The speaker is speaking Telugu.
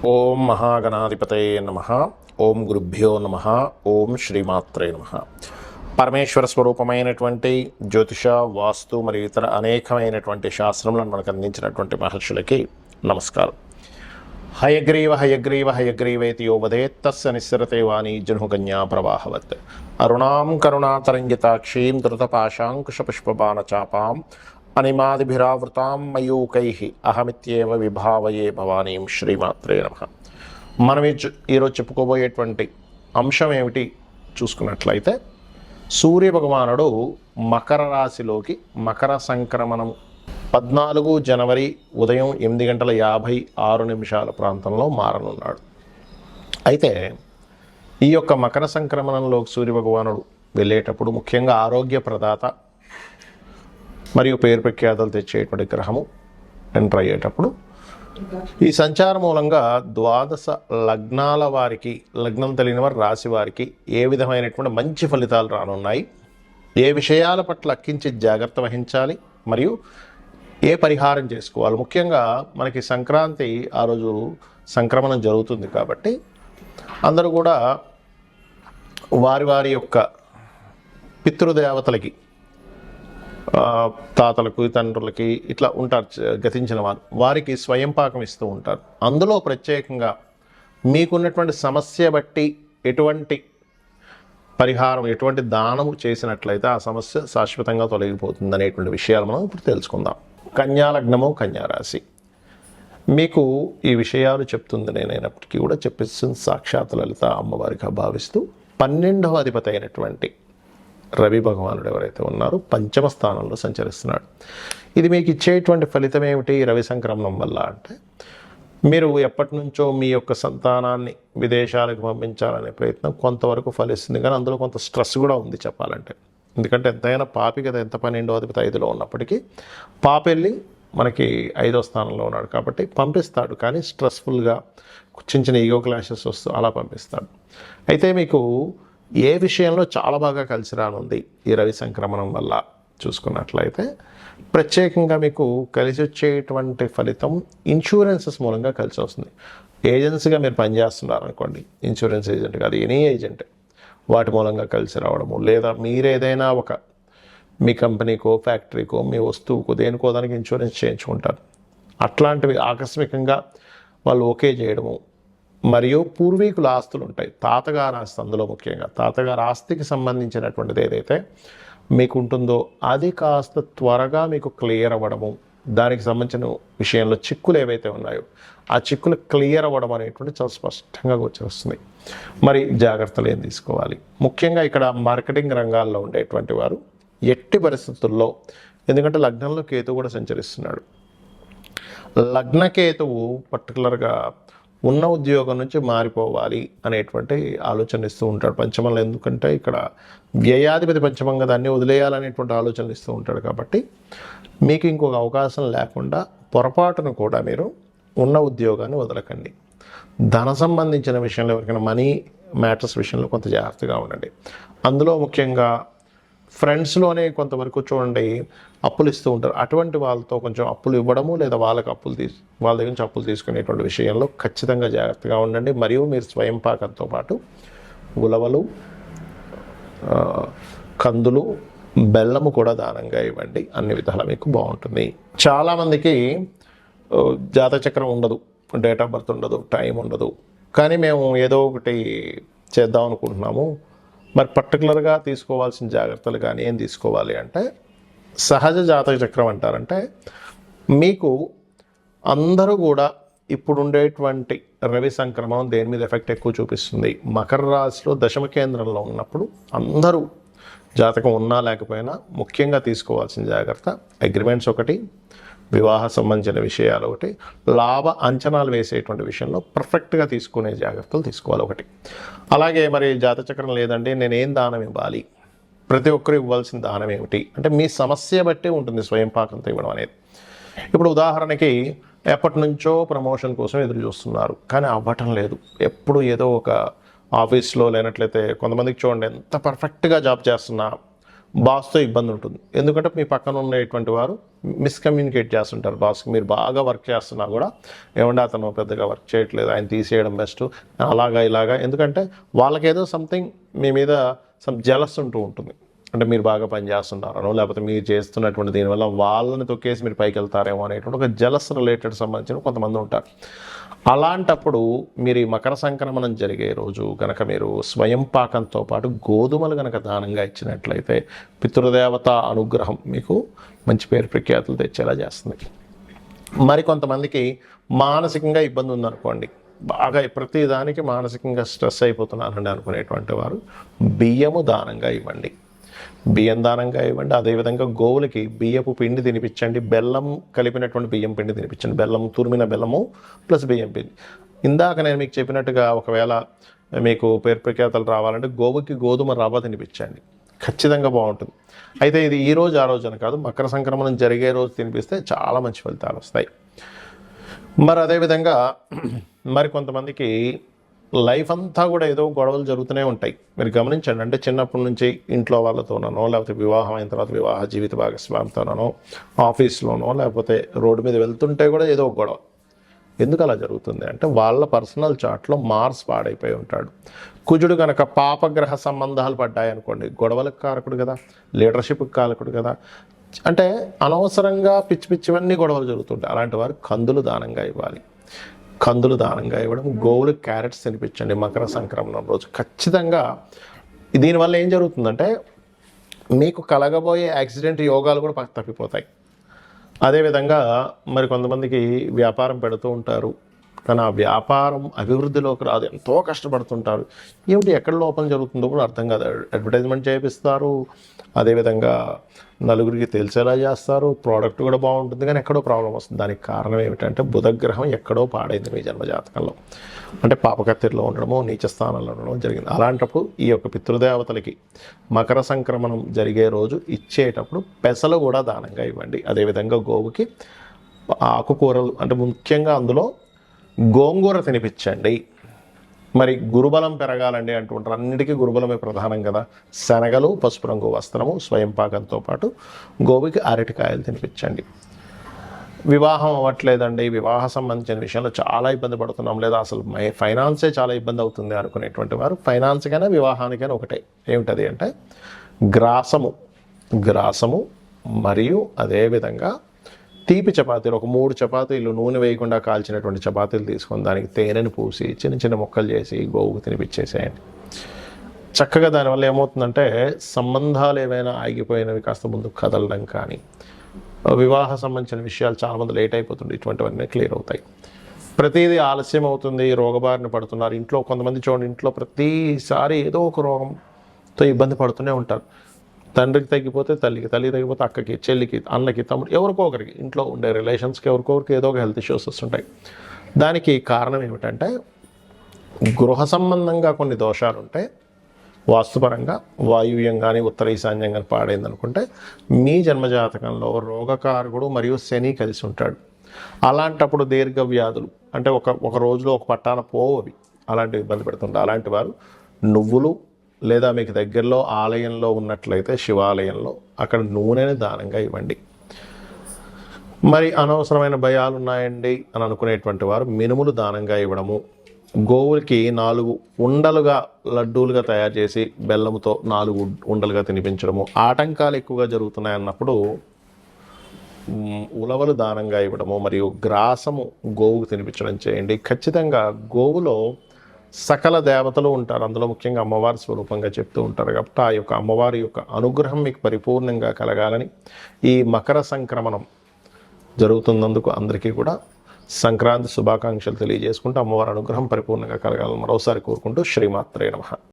ఓం మహాగణాధిపతయే నమః. ఓం గురుభ్యో నమః. ఓం శ్రీమాత్రే నమః. పరమేశ్వర స్వరూపమైనటువంటి జ్యోతిష, వాస్తు మరియు ఇతర అనేకమైనటువంటి శాస్త్రములను మనకు అందించినటువంటి మహర్షులకి నమస్కారం. హయగ్రీవ హయగ్రీవ హయగ్రీవేతి యో వదేత్ తస్య నిస్సరతే వాణీ జనుకన్యా ప్రవాహవత్. అరుణాం కరుణాతరంగితాక్షీం ధృతపాశాంకుశపుష్పబాణచాపాం అనిమాదిభిరావృతాం మయూకైః అహమిత్యేవ విభావయే భవానీం. శ్రీమాత్రే నమః. మనం ఈరోజు చెప్పుకోబోయేటువంటి అంశం ఏమిటి చూసుకున్నట్లయితే, సూర్య భగవానుడు మకర రాశిలోకి మకర సంక్రమణం 14 జనవరి ఉదయం 8:56 ప్రాంతంలో మారనున్నాడు. అయితే ఈ యొక్క మకర సంక్రమణంలో సూర్య భగవానుడు వెళ్ళేటప్పుడు ముఖ్యంగా ఆరోగ్య ప్రదాత మరియు పేరు ప్రఖ్యాతలు తెచ్చేటువంటి గ్రహము ఎంటర్ అయ్యేటప్పుడు ఈ సంచారం మూలంగా 12 లగ్నాల వారికి, లగ్నం తెలియని వారి రాశి వారికి ఏ విధమైనటువంటి మంచి ఫలితాలు రానున్నాయి, ఏ విషయాల పట్ల అక్కించి జాగ్రత్త వహించాలి, మరియు ఏ పరిహారం చేసుకోవాలి. ముఖ్యంగా మనకి సంక్రాంతి ఆ రోజు సంక్రమణం జరుగుతుంది కాబట్టి అందరూ కూడా వారి వారి యొక్క పితృదేవతలకి, తాతలకు, తండ్రులకి ఇట్లా ఉంటారు గతించిన వారికి స్వయం పాకం ఇస్తూ ఉంటారు. అందులో ప్రత్యేకంగా మీకున్నటువంటి సమస్య బట్టి ఎటువంటి పరిహారం, ఎటువంటి దానము చేసినట్లయితే ఆ సమస్య శాశ్వతంగా తొలగిపోతుంది అనేటువంటి విషయాలు మనం ఇప్పుడు తెలుసుకుందాం. కన్యా లగ్నము, కన్యారాశి. మీకు ఈ విషయాలు చెప్తుంది నేనైనప్పటికీ కూడా చెప్పిస్తుంది సాక్షాత్ లలిత అమ్మవారిగా భావిస్తూ 12వ అధిపతి అయినటువంటి రవి భగవానుడు ఎవరైతే ఉన్నారో పంచమ స్థానంలో సంచరిస్తున్నాడు. ఇది మీకు ఇచ్చేటువంటి ఫలితం ఏమిటి రవి సంక్రమణం వల్ల అంటే, మీరు ఎప్పటి నుంచో మీ యొక్క సంతానాన్ని విదేశాలకు పంపించాలనే ప్రయత్నం కొంతవరకు ఫలిస్తుంది, కానీ అందులో కొంత స్ట్రెస్ కూడా ఉంది చెప్పాలంటే. ఎందుకంటే ఎంతైనా పాపి కదా, ఎంత 12వ అధిపతి 5లో ఉన్నప్పటికీ పాప వెళ్ళి మనకి 5వ స్థానంలో ఉన్నాడు కాబట్టి పంపిస్తాడు, కానీ స్ట్రెస్ఫుల్గా చిన్న చిన్న ఈగో క్లాషెస్ వస్తూ అలా పంపిస్తాడు. అయితే మీకు ఏ విషయంలో చాలా బాగా కలిసి రానుంది ఈ రవి సంక్రమణం వల్ల చూసుకున్నట్లయితే, ప్రత్యేకంగా మీకు కలిసి వచ్చేటువంటి ఫలితం ఇన్సూరెన్సెస్ మూలంగా కలిసి వస్తుంది. ఏజెన్సీగా మీరు పనిచేస్తున్నారు అనుకోండి, ఇన్సూరెన్స్ ఏజెంట్ కాదు, ఎనీ ఏజెంట్, వాటి మూలంగా కలిసి రావడము, లేదా మీరేదైనా ఒక మీ కంపెనీకో, ఫ్యాక్టరీకో, మీ వస్తువుకో, దేనికో దానికి ఇన్సూరెన్స్ చేయించుకుంటారు. అట్లాంటివి ఆకస్మికంగా వాళ్ళు ఓకే చేయడము, మరియు పూర్వీకుల ఆస్తులు ఉంటాయి, తాతగారి ఆస్తి, అందులో ముఖ్యంగా తాతగారి ఆస్తికి సంబంధించినటువంటిది ఏదైతే మీకు ఉంటుందో అది కాస్త త్వరగా మీకు క్లియర్ అవ్వడము, దానికి సంబంధించిన విషయంలో చిక్కులు ఏవైతే ఉన్నాయో ఆ చిక్కులు క్లియర్ అవ్వడం అనేటువంటి చాలా స్పష్టంగా వచ్చేస్తుంది. మరి జాగ్రత్తలు ఏం తీసుకోవాలి? ముఖ్యంగా ఇక్కడ మార్కెటింగ్ రంగాల్లో ఉండేటువంటి వారు ఎట్టి పరిస్థితుల్లో, ఎందుకంటే లగ్నంలో కేతువు కూడా సంచరిస్తున్నాడు, లగ్నకేతువు పర్టికులర్గా ఉన్న ఉద్యోగం నుంచి మారిపోవాలి అనేటువంటి ఆలోచన ఇస్తూ ఉంటాడు పంచమంలో. ఎందుకంటే ఇక్కడ వ్యయాధిపతి పంచమంగా దాన్ని వదిలేయాలనేటువంటి ఆలోచనలు ఇస్తూ ఉంటాడు. కాబట్టి మీకు ఇంకొక అవకాశం లేకుండా పొరపాటును కూడా మీరు ఉన్న ఉద్యోగాన్ని వదలకండి. ధన సంబంధించిన విషయంలో, ఎవరికైనా మనీ మ్యాటర్స్ విషయంలో కొంత జాగ్రత్తగా ఉండండి. అందులో ముఖ్యంగా ఫ్రెండ్స్లోనే కొంతవరకు చూడండి అప్పులు ఇస్తూ ఉంటారు, అటువంటి వాళ్ళతో కొంచెం అప్పులు ఇవ్వడము, లేదా వాళ్ళకి వాళ్ళ దగ్గర నుంచి అప్పులు తీసుకునేటువంటి విషయంలో ఖచ్చితంగా జాగ్రత్తగా ఉండండి. మరియు మీరు స్వయం పాకంతో పాటు ఉలవలు, కందులు, బెల్లము కూడా దానంగా ఇవ్వండి. అన్ని విధాలా మీకు బాగుంటుంది. చాలామందికి జాతచక్రం ఉండదు, డేట్ ఆఫ్ బర్త్ ఉండదు, టైం ఉండదు, కానీ మేము ఏదో ఒకటి చేద్దాం అనుకుంటున్నాము. మరి పర్టికులర్గా తీసుకోవాల్సిన జాగ్రత్తలు కానీ ఏం తీసుకోవాలి అంటే, సహజ జాతక చక్రం అంటారంటే, మీకు అందరూ కూడా ఇప్పుడు ఉండేటువంటి రవి సంక్రమణం దేని మీద ఎఫెక్ట్ ఎక్కువ చూపిస్తుంది? మకర రాశిలో దశమ కేంద్రంలో ఉన్నప్పుడు అందరూ జాతకం ఉన్నా లేకపోయినా ముఖ్యంగా తీసుకోవాల్సిన జాగ్రత్త అగ్రిమెంట్స్ ఒకటి, వివాహ సంబంధించిన విషయాలు ఒకటి, లాభ అంచనాలు వేసేటువంటి విషయంలో పర్ఫెక్ట్గా తీసుకునే జాగ్రత్తలు తీసుకోవాలి ఒకటి. అలాగే మరి జాతచక్రం లేదండి, నేనేం దానం ఇవ్వాలి? ప్రతి ఒక్కరు ఇవ్వాల్సిన దానం ఏమిటి అంటే, మీ సమస్య బట్టి ఉంటుంది స్వయం పాకంతో ఇవ్వడం అనేది. ఇప్పుడు ఉదాహరణకి ఎప్పటి నుంచో ప్రమోషన్ కోసం ఎదురు చూస్తున్నారు, కానీ అవ్వటం లేదు. ఎప్పుడు ఏదో ఒక ఆఫీస్లో లేనట్లయితే కొంతమందికి చూడండి ఎంత పర్ఫెక్ట్గా జాబ్ చేస్తున్నా బాస్తో ఇబ్బంది ఉంటుంది. ఎందుకంటే మీ పక్కన ఉండేటువంటి వారు మిస్కమ్యూనికేట్ చేస్తుంటారు బాస్కి. మీరు బాగా వర్క్ చేస్తున్నా కూడా ఏమంటే అతను పెద్దగా వర్క్ చేయట్లేదు, ఆయన తీసేయడం బెస్ట్, అలాగా ఇలాగా. ఎందుకంటే వాళ్ళకేదో సంథింగ్ మీ మీద జెలస్ ఉంటూ ఉంటుంది. అంటే మీరు బాగా పనిచేస్తున్నారనో, లేకపోతే మీరు చేస్తున్నటువంటి దీనివల్ల వాళ్ళని తొక్కేసి మీరు పైకి వెళ్తారేమో అనేటువంటి ఒక జెలస్ రిలేటెడ్ సంబంధించిన కొంతమంది ఉంటారు. అలాంటప్పుడు మీరు ఈ మకర సంక్రమణం జరిగే రోజు కనుక మీరు స్వయం పాకంతో పాటు గోధుమలు కనుక దానంగా ఇచ్చినట్లయితే పితృదేవత అనుగ్రహం మీకు మంచి పేరు ప్రఖ్యాతులు తెచ్చేలా చేస్తుంది. మరి కొంతమందికి మానసికంగా ఇబ్బంది ఉందనుకోండి, బాగా ప్రతిదానికి మానసికంగా స్ట్రెస్ అయిపోతున్నారండి అనుకునేటువంటి వారు బియ్యము దానంగా ఇవ్వండి. బియ్యం దానంగా ఇవ్వండి. అదేవిధంగా గోవులకి బియ్యపు పిండి తినిపించండి. బెల్లం కలిపినటువంటి బియ్యం పిండి తినిపించండి. బెల్లం, తురిమిన బెల్లము ప్లస్ బియ్యం పిండి. ఇందాక నేను మీకు చెప్పినట్టుగా ఒకవేళ మీకు పేరు ప్రఖ్యాతలు రావాలంటే గోవుకి గోధుమ రవ్వ తినిపించండి, ఖచ్చితంగా బాగుంటుంది. అయితే ఇది ఈ రోజు ఆ రోజు అని కాదు, మకర సంక్రమణం జరిగే రోజు తినిపిస్తే చాలా మంచి ఫలితాలు వస్తాయి. మరి అదేవిధంగా మరి కొంతమందికి లైఫ్ అంతా కూడా ఏదో గొడవలు జరుగుతూనే ఉంటాయి. మీరు గమనించండి, అంటే చిన్నప్పటి నుంచి ఇంట్లో వాళ్ళతోనో, లేకపోతే వివాహం అయిన తర్వాత వివాహ జీవిత భాగస్వామితోనో, ఆఫీస్లోనో, లేకపోతే రోడ్డు మీద వెళ్తుంటే కూడా ఏదో గొడవ. ఎందుకు అలా జరుగుతుంది అంటే వాళ్ళ పర్సనల్ చార్ట్లో మార్స్ పాడైపోయి ఉంటాడు. కుజుడు కనుక పాపగ్రహ సంబంధాలు పడ్డాయి అనుకోండి, గొడవలకు కారకుడు కదా, లీడర్షిప్కి కారకుడు కదా. అంటే అనవసరంగా పిచ్చి పిచ్చివన్నీ గొడవలు జరుగుతుంటాయి. అలాంటి వారు కందులు దానంగా ఇవ్వాలి. కందులు దానంగా ఇవ్వడం, గోవులు క్యారెట్స్ తినిపించండి మకర సంక్రమణం రోజు ఖచ్చితంగా. దీనివల్ల ఏం జరుగుతుందంటే మీకు కలగబోయే యాక్సిడెంట్ యోగాలు కూడా తప్పిపోతాయి. అదేవిధంగా మరి కొంతమందికి వ్యాపారం పెడుతూ ఉంటారు, కానీ ఆ వ్యాపారం అభివృద్ధిలోకి రాదు, ఎంతో కష్టపడుతుంటారు. ఏమిటి ఎక్కడ లోపం జరుగుతుందో కూడా అర్థం కాదు. అడ్వర్టైజ్మెంట్ చేపిస్తారు, అదేవిధంగా నలుగురికి తెలిసేలా చేస్తారు, ప్రోడక్ట్ కూడా బాగుంటుంది, కానీ ఎక్కడో ప్రాబ్లం వస్తుంది. దానికి కారణం ఏమిటంటే బుధగ్రహం ఎక్కడో పాడైంది మీ జన్మజాతకంలో. అంటే పాపకత్తిరిలో ఉండడమో, నీచ స్థానంలో ఉండడం జరిగింది. అలాంటప్పుడు ఈ యొక్క పితృదేవతలకి మకర సంక్రమణం జరిగే రోజు ఇచ్చేటప్పుడు పెసలు కూడా దానంగా ఇవ్వండి. అదేవిధంగా గోవుకి ఆకుకూరలు, అంటే ముఖ్యంగా అందులో గోంగూర తినిపించండి. మరి గురుబలం పెరగాలండి అంటుంటారు, అన్నిటికీ గురుబలమే ప్రధానం కదా. శనగలు, పసుపు రంగు వస్త్రము, స్వయం పాకంతో పాటు గోవుకి అరటికాయలు తినిపించండి. వివాహం అవ్వట్లేదండి, వివాహ సంబంధించిన విషయంలో చాలా ఇబ్బంది పడుతున్నాం, లేదా అసలు ఫైనాన్సే చాలా ఇబ్బంది అవుతుంది అనుకునేటువంటి వారు ఫైనాన్స్కైనా వివాహానికైనా ఒకటే. ఏమిటది అంటే గ్రాసము మరియు అదేవిధంగా తీపి చపాతీలు, ఒక 3 చపాతీలు నూనె వేయకుండా కాల్చినటువంటి చపాతీలు తీసుకొని దానికి తేనెను పూసి చిన్న చిన్న ముక్కలు చేసి గోవుకు తినిపించేసేయండి. చక్కగా దానివల్ల ఏమవుతుందంటే సంబంధాలు ఏవైనా ఆగిపోయినవి కాస్త ముందుకు కదలడం కానీ, వివాహ సంబంధించిన విషయాలు చాలామంది లేట్ అయిపోతుంది, ఇటువంటివన్నీ క్లియర్ అవుతాయి. ప్రతిదీ ఆలస్యం అవుతుంది, రోగబారిన పడుతున్నారు. ఇంట్లో కొంతమంది చూడండి, ఇంట్లో ప్రతిసారి ఏదో ఒక రోగంతో ఇబ్బంది పడుతూనే ఉంటారు. తండ్రికి తగ్గిపోతే తల్లికి, తల్లికి తగ్గిపోతే అక్కకి, చెల్లికి, అన్నకి, తమ్ముడు, ఎవరికో ఒకరికి, ఇంట్లో ఉండే రిలేషన్స్కి ఎవరికొకరికి ఏదో ఒక హెల్త్ ఇష్యూస్ వస్తుంటాయి. దానికి కారణం ఏమిటంటే గృహ సంబంధంగా కొన్ని దోషాలు ఉంటాయి. వాస్తుపరంగా వాయువ్యం కానీ ఉత్తర ఈశాన్యం కానీ పాడైంది అనుకుంటే మీ జన్మజాతకంలో రోగకారకుడు మరియు శని కలిసి ఉంటాడు. అలాంటప్పుడు దీర్ఘ వ్యాధులు, అంటే ఒక రోజులో ఒక పట్టాన పోవవి, అలాంటివి ఇబ్బంది పెడుతుంటారు. అలాంటి వారు నువ్వులు, లేదా మీకు దగ్గరలో ఆలయంలో ఉన్నట్లయితే శివాలయంలో అక్కడ నూనెని దానంగా ఇవ్వండి. మరి అనవసరమైన భయాలు ఉన్నాయండి అని అనుకునేటువంటి వారు మినుములు దానంగా ఇవ్వడము, గోవులకి 4 ఉండలుగా లడ్డూలుగా తయారు చేసి బెల్లముతో 4 ఉండలుగా తినిపించడము. ఆటంకాలు ఎక్కువగా జరుగుతున్నాయి అన్నప్పుడు ఉలవలు దానంగా ఇవ్వడము మరియు గ్రాసము గోవుకు తినిపించడం చేయండి. ఖచ్చితంగా గోవులో సకల దేవతలు ఉంటారు, అందులో ముఖ్యంగా అమ్మవారి స్వరూపంగా చెప్తూ ఉంటారు. కాబట్టి ఆ యొక్క అమ్మవారి యొక్క అనుగ్రహం మీకు పరిపూర్ణంగా కలగాలని ఈ మకర సంక్రమణం జరుగుతున్నందుకు అందరికీ కూడా సంక్రాంతి శుభాకాంక్షలు తెలియజేసుకుంటూ అమ్మవారి అనుగ్రహం పరిపూర్ణంగా కలగాలని మరోసారి కోరుకుంటూ శ్రీమాత్రే నమః.